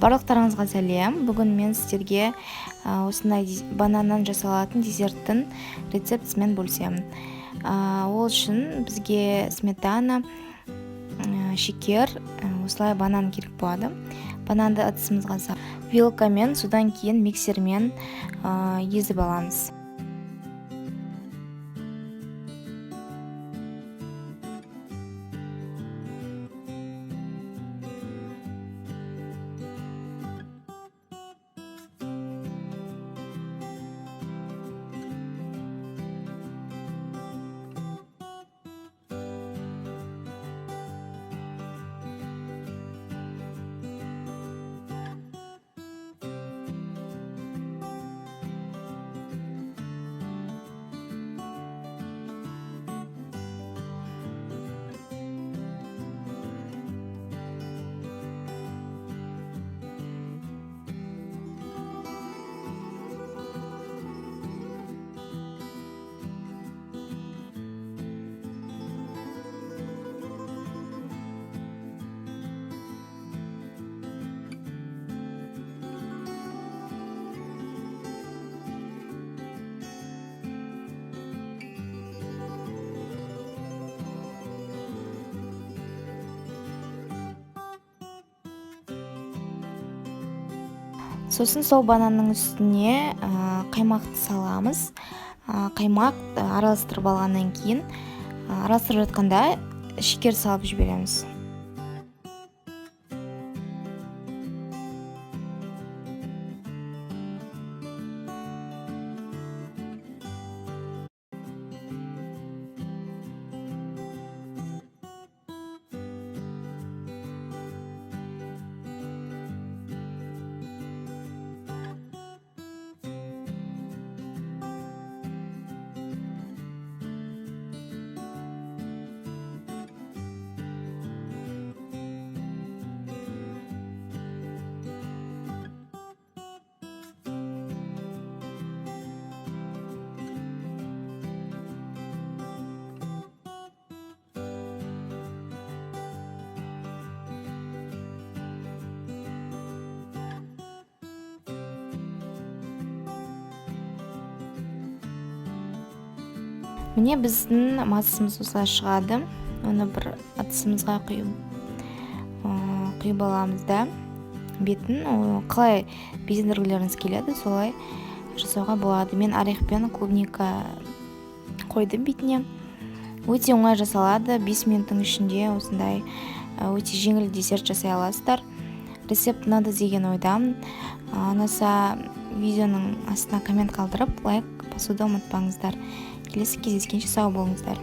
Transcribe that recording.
Барлықтарыңызға сәлем. Бүгін мен сіздерге осындай бананнан жасалатын десерттің рецептісімен бөлісемін. Ол үшін бізге сметана, шекер, осылай банан керек болады. Бананды ыдысымызға салып, вилкамен, содан кейін миксермен езіп аламыз. Сосын сол бананның үстіне қаймақты саламыз. Қаймақ араластырып алғаннан кейін араластырып жатқанда шекер салып жібереміз. Міне біздің массамыз осылай шығады. Оны бір ыдысымызға құйып аламыз да, бетін қалай безендіргілеріңіз келеді, солай жасауға болады. Мен орех пен клубника қойдым бетіне. Өте оңай жасалады. 5 минуттың ішінде осындай өте жеңіл десерт жасай аласыздар. Рецепт ұнады деген ойдамын. Ұнаса видеоның астына коммент қалдырып, лайк басуды ұмытпаңыздар. Келесі кездескенше сау болыңыздар.